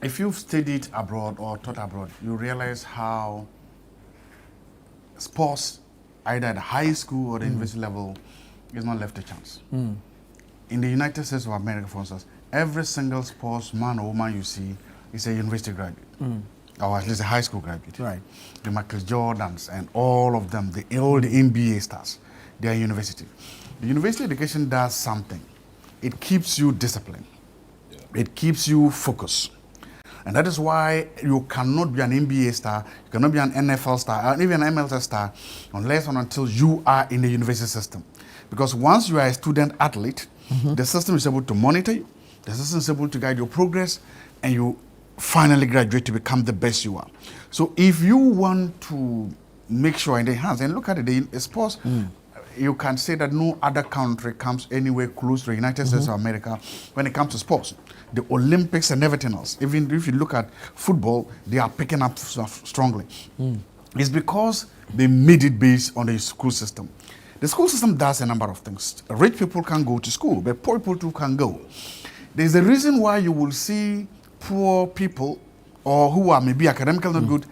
if you've studied abroad or taught abroad, you realize how sports, either at the high school or the university level, is not left a chance. In the United States of America, for instance, every single sportsman or woman you see is a university graduate, or at least a high school graduate. Right. The Michael Jordans and all of them, all the NBA stars, they are university. The university education does something. It keeps you disciplined. Yeah. It keeps you focused. And that is why you cannot be an NBA star, you cannot be an NFL star, or even an MLS star, unless and until you are in the university system. Because once you are a student athlete, the system is able to monitor you, the system is able to guide your progress, and you finally graduate to become the best you are. So if you want to make sure in the hands, and look at it, the sports, you can say that no other country comes anywhere close to the United States of America when it comes to sports. The Olympics and everything else, even if you look at football, they are picking up strongly. It's because they made it based on the school system. The school system does a number of things. Rich people can go to school, but poor people too can go. There's a reason why you will see poor people or who are maybe academically not good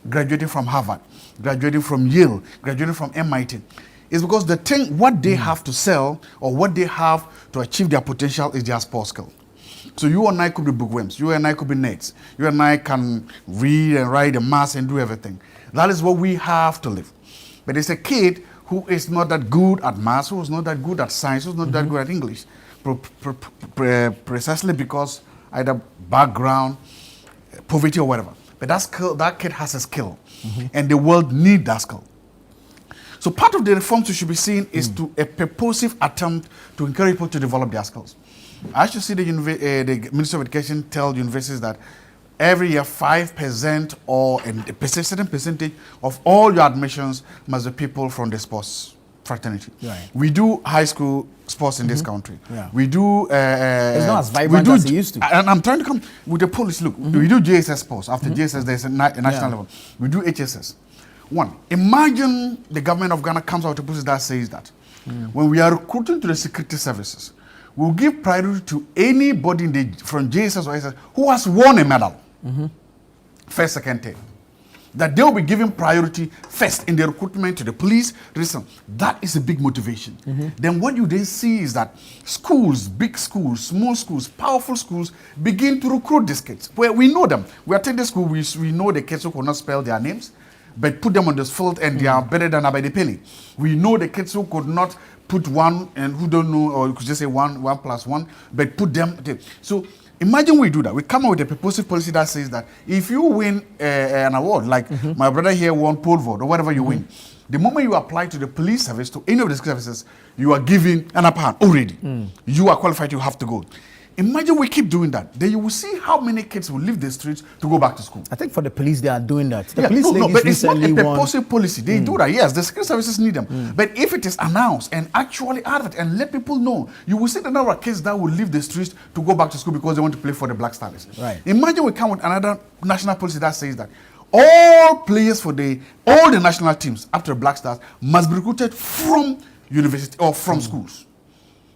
graduating from Harvard, graduating from Yale, graduating from MIT. It's because the thing, what they have to sell or what they have to achieve their potential is their sports skill. So you and I could be bookworms, you and I could be nerds, you and I can read and write and math and do everything. That is what we have to live. But it's a kid who is not that good at math, who is not that good at science, who is not that good at English, precisely because either background, poverty or whatever. But that kid has a skill, and the world needs that skill. So part of the reforms you should be seeing is to a purposive attempt to encourage people to develop their skills. I should see the Ministry of Education tell universities that every year 5% or a certain percentage of all your admissions must be people from the sports fraternity. Right. We do high school sports in this country. Yeah. We do... it's not as vibrant as it used to. And I'm trying to come with the policy. Look, we do JSS sports. After JSS, there's a national level. We do HSS. One, imagine the government of Ghana comes out with a policy that says that when we are recruiting to the security services, we'll give priority to anybody from JSS or SS who has won a medal. First, second, third. That they will be given priority first in the recruitment to the police. Listen, that is a big motivation. Then what you then see is that schools, big schools, small schools, powerful schools begin to recruit these kids. Where we know them. We attend the school, we know the kids who could not spell their names, but put them on this field and they are better than by the penny. We know the kids who could not put one and who don't know, or you could just say 1 + 1, but put them. So imagine we do that. We come up with a purposive policy that says that if you win an award, like my brother here won pole vault or whatever you win, the moment you apply to the police service, to any of the services, you are given an upper hand already. You are qualified, you have to go. Imagine we keep doing that. Then you will see how many kids will leave the streets to go back to school. I think for the police, they are doing that. The police but it's not a purposive policy. They do that. Yes, the security services need them. But if it is announced and actually advert and let people know, you will see the number of kids that will leave the streets to go back to school because they want to play for the Black Stars. Right. Imagine we come with another national policy that says that all players for all the national teams up to the Black Stars must be recruited from university or from schools.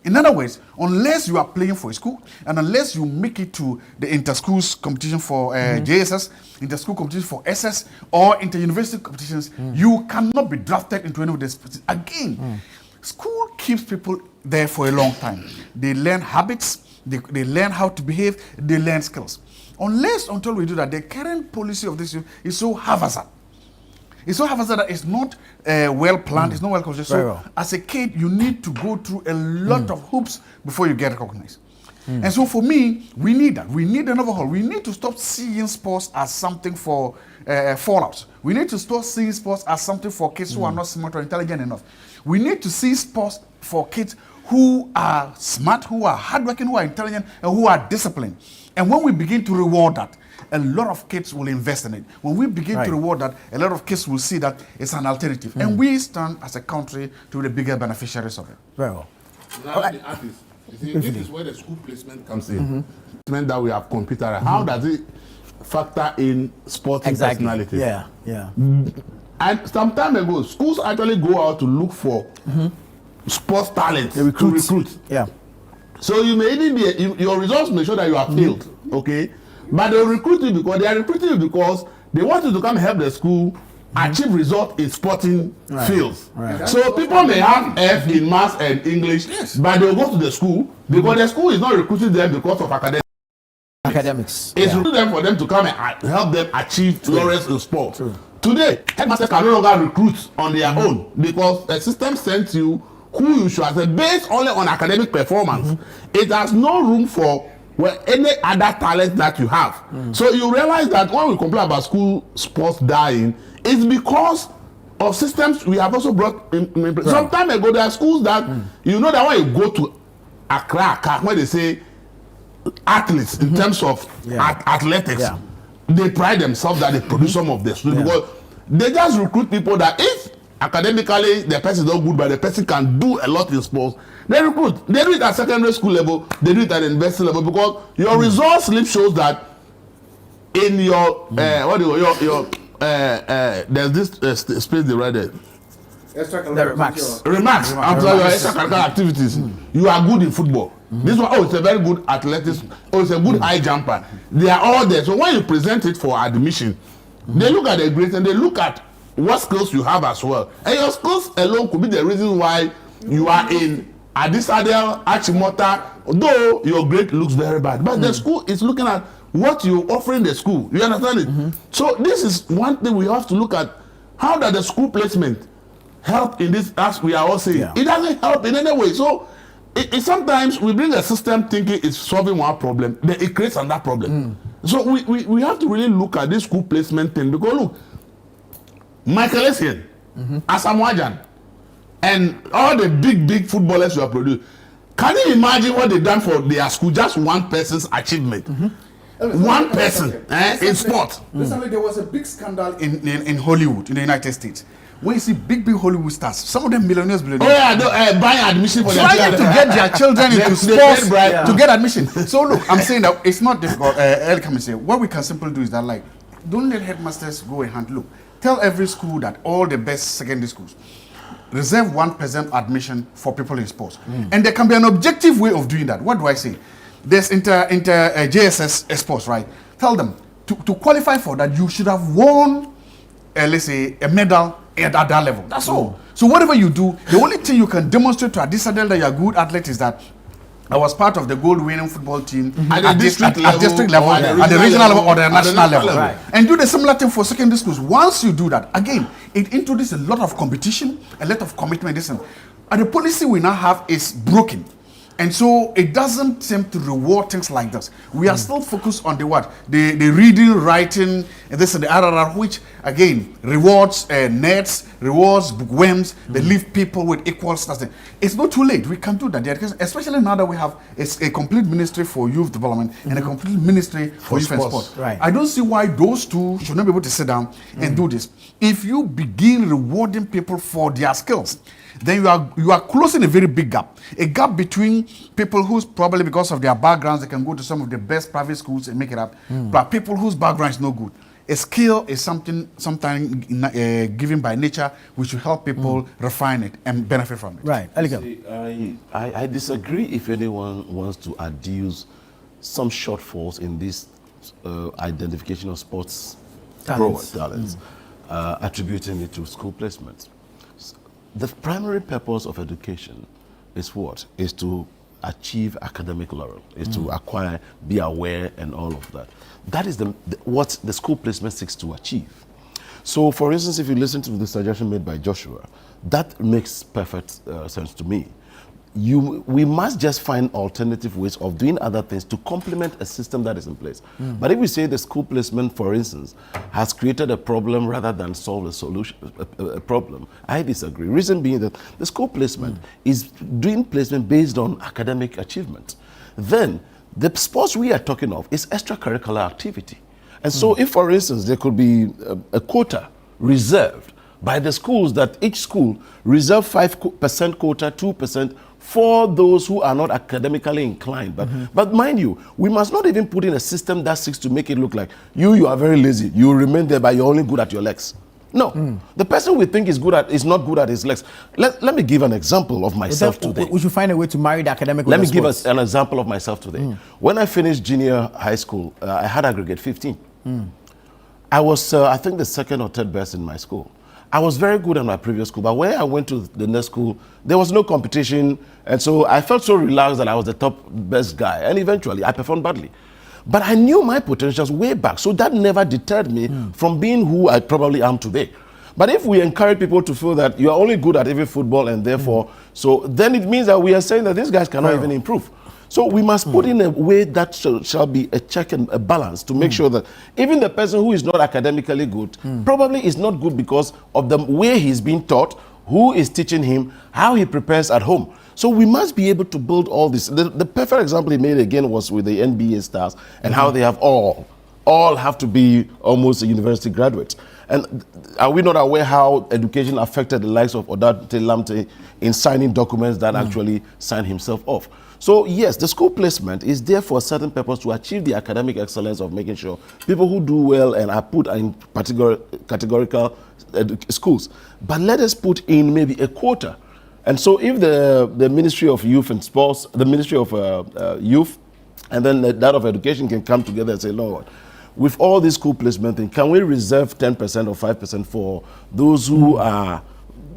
In other words, unless you are playing for a school and unless you make it to the inter-schools competition for JSS, inter-school competition for SS, or inter-university competitions, you cannot be drafted into any of these. Again, school keeps people there for a long time. They learn habits, they learn how to behave, they learn skills. Until we do that, the current policy of this is so haphazard. It's so haphazard that it's not well planned, it's not well considered. So as a kid, you need to go through a lot of hoops before you get recognized. And so for me, we need that. We need an overhaul. We need to stop seeing sports as something for fallouts. We need to stop seeing sports as something for kids who are not smart or intelligent enough. We need to see sports for kids who are smart, who are hardworking, who are intelligent, and who are disciplined. And when we begin to reward that, a lot of kids will invest in it. When we begin to reward that, a lot of kids will see that it's an alternative. And we stand as a country to be the bigger beneficiaries of it. Very well. Now the artists, you see, this is where the school placement comes in. Placement that we have computerized. How does it factor in sporting personality? Yeah, yeah. And some time ago, schools actually go out to look for sports talents to recruit. Yeah. So you may even be, your results may show that you have failed, okay? But they recruit you because they are recruiting you because they want you to come help the school achieve result in sporting fields. Right. So people may have F in maths and English, but they will go to the school because the school is not recruiting them because of academics. It's recruiting them for them to come and help them achieve laurels in sport. Today, headmasters can no longer recruit on their own because the system sends you who you should have based only on academic performance. It has no room for any other talent that you have. So you realize that when we complain about school sports dying, it's because of systems we have also brought in. Some time ago, there are schools that you know that when you go to Accra, when they say athletes in terms of athletics, they pride themselves that they produce some of the students because they just recruit people that if academically the person is not good, but the person can do a lot in sports. They recruit. They do it at secondary school level. They do it at university level because your results slip shows that in your there's this space they write there. Remarks after your extracurricular activities. You are good in football. This one, it's a very good athletics. It's a good high jumper. They are all there. So when you present it for admission, they look at the grades and they look at what skills you have as well. And your skills alone could be the reason why you are in Adisadel, Achimota, though your grade looks very bad. But the school is looking at what you offering the school. You understand it? So this is one thing we have to look at. How does the school placement help in this, as we are all saying? It doesn't help in any way. So it sometimes we bring a system thinking it's solving one problem, then it creates another problem. So we have to really look at this school placement thing because look, Michael Essien, Asamoah, and all the big footballers you have produced. Can you imagine what they've done for their school? Just one person's achievement. One person in sport. Recently, there was a big scandal in Hollywood, in the United States. When you see big Hollywood stars, some of them millionaires. Oh yeah, buying admission for their trying to get their children into sports to get admission. So look, I'm saying that it's not difficult. Come and say what we can simply do is that like, don't let headmasters go and hand. Look, tell every school that all the best secondary schools reserve 1% admission for people in sports, and there can be an objective way of doing that. What do I say? There's JSS sports, right? Tell them to qualify for that, you should have won, let's say, a medal at that level. That's all. So whatever you do, the only thing you can demonstrate to Adisadel that you're a good athlete is that I was part of the gold-winning football team at district level, at the regional level, or the national level. Right. And do the similar thing for secondary schools. Once you do that, again, it introduces a lot of competition, a lot of commitment. And the policy we now have is broken. And so it doesn't seem to reward things like this. We are still focused on the what? The reading, writing, and this and the RRR, which again rewards nets, rewards bookworms, they leave people with equal status. It's not too late. We can do that. Especially now that we have a complete ministry for youth development and a complete ministry for youth and sport. Right. I don't see why those two should not be able to sit down and do this. If you begin rewarding people for their skills, then you are closing a very big gap. A gap between people who's probably because of their backgrounds, they can go to some of the best private schools and make it up, but people whose background is no good. A skill is something sometimes given by nature, which will help people refine it and benefit from it. Right. I disagree if anyone wants to adduce some shortfalls in this identification of sports talents, attributing it to school placements. The primary purpose of education is what? Is to achieve academic laurel, is to acquire, be aware, and all of that. That is what the school placement seeks to achieve. So, for instance, if you listen to the suggestion made by Joshua, that makes perfect sense to me. We must just find alternative ways of doing other things to complement a system that is in place. But if we say the school placement, for instance, has created a problem rather than solve a solution, a problem, I disagree. Reason being that the school placement is doing placement based on academic achievement. Then the sports we are talking of is extracurricular activity. And so if, for instance, there could be a quota reserved by the schools, that each school reserve 5% quota, 2%, for those who are not academically inclined. But mind you, we must not even put in a system that seeks to make it look like you are very lazy. You remain there, but you're only good at your legs. No. The person we think is not good at his legs. Let me give an example of myself today. We should find a way to marry the academic with Let me the give sports. us an example of myself today. When I finished junior high school, I had aggregate 15. I was, I think, the second or third best in my school. I was very good at my previous school, but when I went to the next school, there was no competition, and so I felt so relaxed that I was the top best guy, and eventually I performed badly. But I knew my potentials way back, so that never deterred me from being who I probably am today. But if we encourage people to feel that you are only good at every football and therefore, so then it means that we are saying that these guys cannot even improve. So we must put in a way that shall be a check and a balance to make sure that even the person who is not academically good probably is not good because of the way he's being taught, who is teaching him, how he prepares at home. So we must be able to build all this. The perfect example he made again was with the NBA stars and how they have all have to be almost a university graduates. And are we not aware how education affected the likes of Odate Lamte in signing documents that actually signed himself off? So yes, the school placement is there for a certain purpose to achieve the academic excellence of making sure people who do well and are put in categorical schools. But let us put in maybe a quota. And so if the Ministry of Youth and Sports, the Ministry of Youth, and then that of Education can come together and say, Lord, with all this school placement thing, can we reserve 10% or 5% for those who are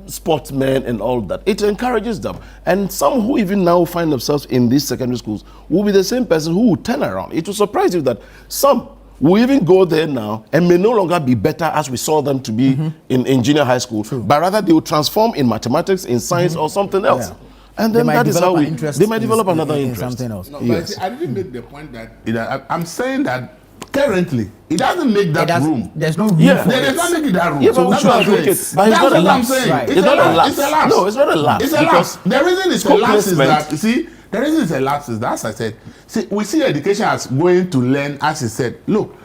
sportsmen and all that? It encourages them. And some who even now find themselves in these secondary schools will be the same person who will turn around. It will surprise you that some will even go there now and may no longer be better as we saw them to be in junior high school, but rather they will transform in mathematics, in science, or something else. Yeah. And then that is how they might develop another interest. Something else. No, but see, I didn't make the point that I'm saying that currently it doesn't make that room. There's no room. Yeah, they does not make that room. Yeah, so but that's what I'm saying. Right. It's not a lapse. It's a lapse. No, it's not a lapse. It's a lapse. The reason it's a lapse is that, you see, the reason it's a lapse is that, as I said, see, we see education as going to learn, as he said, look,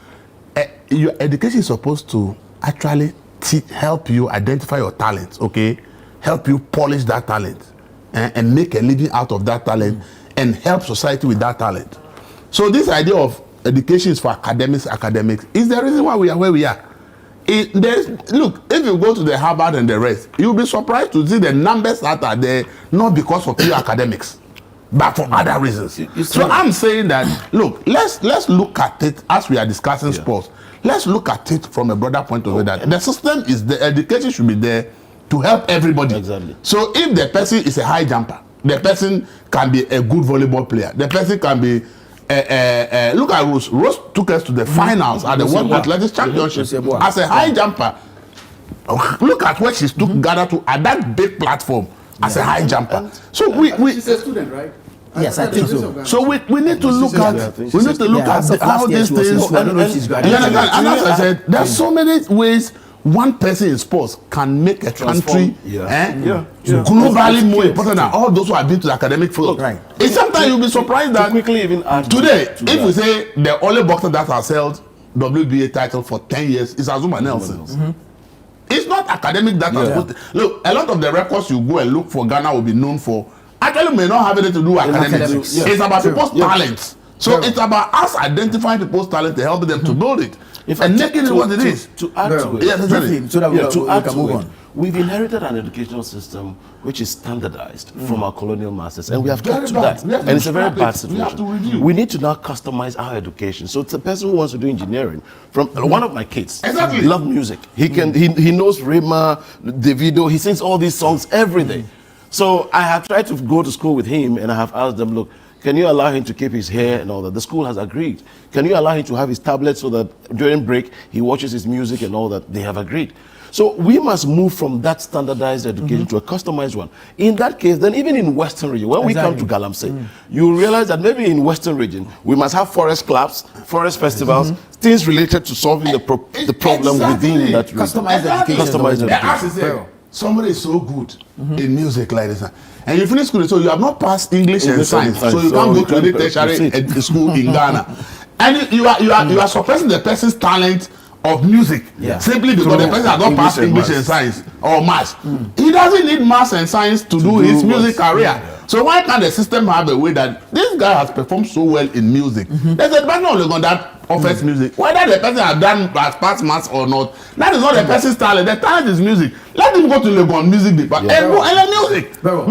your education is supposed to actually help you identify your talents, okay? Help you polish that talent and make a living out of that talent and help society with that talent. So this idea of education is for academics is the reason why we are where we are. Look, if you go to the Harvard and the rest, you'll be surprised to see the numbers that are there, not because of pure academics, but for other reasons. So I'm saying that, look, let's look at it as we are discussing sports. Let's look at it from a broader point of view that the system is the education should be there to help everybody. Exactly. So if the person is a high jumper, the person can be a good volleyball player. The person can be look at Rose. Rose took us to the finals at the World Athletics Championship as a high jumper. Look at what she took Ghana to at that big platform as a high jumper. So she's a student, right? Yes, I think so. So we need to look at how these things. I don't know if she's graduated. And as I said, there's so many ways one person in sports can make a country globally more important than all those who have been to the academic field. Right. It's sometimes you'll be surprised that quickly even add today, if we say the only boxer that has held WBA title for 10 years is Azuma Nelson. It's not academic that has put. Look, a lot of the records you go and look for Ghana will be known for actually may not have anything to do with academics. It's about people's talents. So it's about us identifying people's talent to help them to build it. And making it what it is. To add to it, so that we can move on. We've inherited an educational system which is standardized from our colonial masters, and we have kept to that. And it's a very bad situation. We need to now customize our education. So it's a person who wants to do engineering. From one of my kids, love music. He can he knows Rema, Davido. He sings all these songs every day. So I have tried to go to school with him, and I have asked them, look, can you allow him to keep his hair and all that? The school has agreed. Can you allow him to have his tablet so that during break he watches his music and all that? They have agreed. So we must move from that standardized education to a customized one. In that case, then even in Western region, when we come to Galamsey, you realize that maybe in Western region, we must have forest clubs, forest festivals, things related to solving the problem within that region. Customized education. Customized education. Somebody is so good in music like this, and you finish school, so you have not passed English and science, so you can't go to any tertiary school in Ghana, and you are suppressing the person's talent of music simply because the person has not passed English and science or maths. He doesn't need maths and science to do his music career. So why can't the system have a way that this guy has performed so well in music? There's a department of Legon that offers music. Whether the person has done as past mass or not, that is not the person's talent. The talent is music. Let him go to Legon music department and go and learn music. But